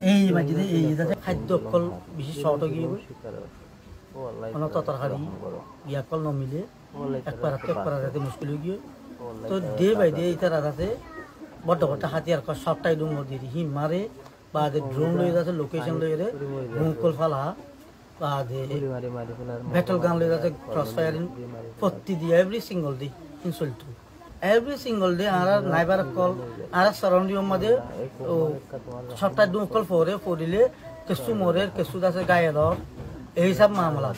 এই মাঝে এই যাতে খাদ্য অকল বেশি শর্ট হয়ে গিয়ে কোনো তরকারি ইয়াকল নমিলে একবার যাতে মুশকিল হয়ে গিয়ে তো ডে বাই ডে এটা রাতে বড় বড় হাতিয়ার সবটাই ডুম দিয়ে হি মারে বা ড্রোন লয়ে যাচ্ছে লোকেশন লয়ে রে ভূকল ফালা বা ব্যাটল গান লয়ে যাচ্ছে ক্রস ফায়ারিং প্রতি দিয়ে every single day insult every single day ara neighbor call ara surrounding made সবটা ডুম কল ফোরে কেসু মোরে কেসু দাসে গায়ে দর এই সব মামলা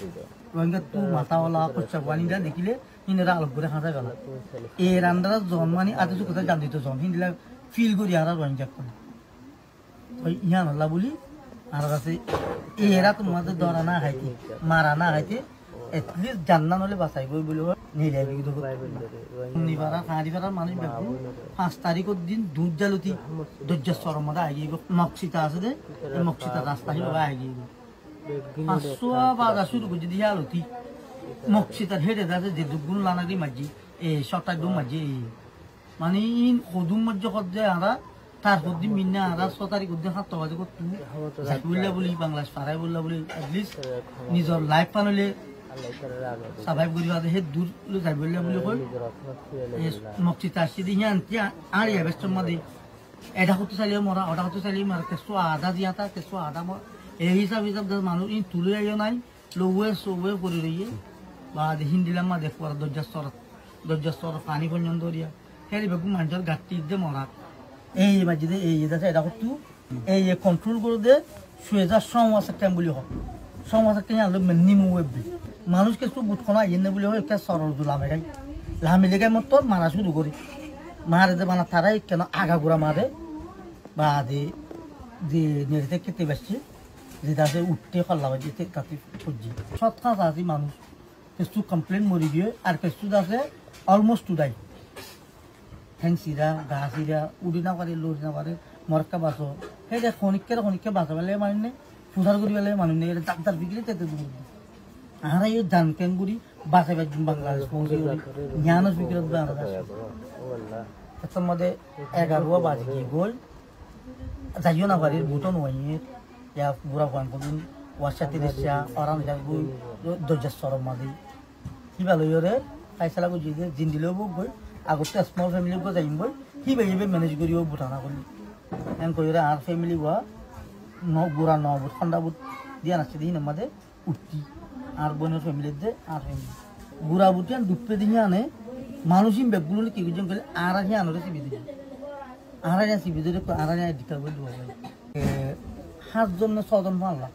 রোহিঙ্গা তু মাথাওয়ালা কচ্চা ওয়ানিদা দেখিলে ইনরা আলোক করে হাঁটা গেল এর আন্ডার জন্মানি আজ কিছু কথা জান দিত জন হিন্দিলা ফিল করি আর রোহিঙ্গা কোন ওই ইয়া আল্লাহ বলি আর কাছে এরা তোমাদের ধরা না খাইতে মারা না খাইতে এটলিস্ট জান্নাত হলে বাঁচাইব বলি নিলে নিবারা হারিবারার মানুষ ব্যাপক 5 তারিখের দিন দুধ জালতি দজ্জাস্তর মধ্যে আগিয়ে মক্সিতা আছে যে মক্সিতা রাস্তা হিলো আগিয়ে 500 বাজা শুরু করে যদি আলতি মক্সিতার হেডে আছে যে দুগুণ লানারি মাঝি এই সপ্তাহ দুম মাঝি মানে ইন কদুম মজ্জ করতে আমরা তারপর দিন মিন্না আমরা 6 তারিখ দিন 7 বাজে করতে বললা বলি বাংলাদেশ পারাই বললা বলি এটলিস্ট নিজের লাইফ পানলে সাবাইব করি বাদে হে দূর যাই বললা বলি কই মক্সিতা আসি দি হিয়ান আর ইয়া বেস্ট মধ্যে এটা হতে চাইলে মরা ওটা হতে চাইলে মার কেসো আধা দিয়াতা কেসো আধা এই হিসাব মানুষ ইন তুলে আইও নাই লোয়ে সোয়ে করে রইয়ে বা হিন্দিলাম মা দেখো আর দজ্জাস্তর পানি পর্যন্ত দিয়া হেরি বেগু মানুষের ঘাটতি দে মরা এই মাঝে এই যাচ্ছে এটা করতু এই কন্ট্রোল করে দে সুয়েজার সমস্যা কেম বলি হোক সমস্যা কেন আলো নিমু ওয়েবি মানুষ কিছু বুটখনা আইনে বলি হয় একটা সরল লামে গাই লামে লেগে মতো মারা শুরু করি মারে দে মানে তারাই কেন আগাগোড়া মারে বা যে নেড়ে কেটে বেসছে যেটা আছে উঠতে খল্লা যেতে কাটি খুঁজছি সৎখাস আছে মানুষ কিছু কমপ্লেন মরি দিয়ে আর কিছু আছে অলমোস্ট উড়াই হ্যাংসিরা গাছিরা উড়ি না পারে লড়ি না পারে মরকা বাঁচো সেই যে খনিককে বাঁচা পেলে মানুষ নেই ফুসার করি পেলে মানুষ নেই এটা ডাক্তার বিক্রি তেতে দূর আর এই জানকেন গুড়ি বাঁচাই পাচ্ছি বাংলাদেশ পৌঁছে জ্ঞানস বিক্রি এর মধ্যে 11 বাজে গিয়ে গোল যাইও না বাড়ির ভুটন হইয়ে या बुरा फान कोन वाशाती देशा आराम जागुई दज्जा सरम मादि किबा लयरे फाइसला को जिदे जिंदिलो बगय आगोटे स्मॉल फैमिली को जाइम बय कि बेबे मैनेज करियो बुटाना कोनि एन कयरे आर फैमिली वा न बुरा न बुट खंडा बुट दिया नाचे दिन मादे उठी आर बनो फैमिली दे आर फैमिली बुरा बुटियान दुप्पे दियाने मानुसिम बेगुलो कि गुजन कले आरा हि आनरे सिबिदे आरा या सिबिदे आरा या दिकार बय दुवा 7 জন 6 জন মারলা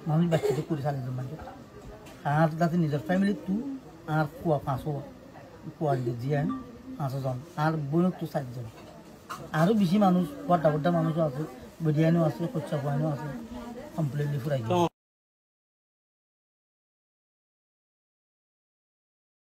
মানুষ বাচ্চাদের করে চালিয়ে জন মানুষ আর যাতে নিজের ফ্যামিলি তু আর কুয়া 500 কুয়া দিয়ে 500 জন আর বোনক তো 7 জন আরো বেশি মানুষ বড় বড় মানুষ আছে বিরিয়ানিও আছে কচ্চা পানিও আছে কমপ্লিটলি ফুরাই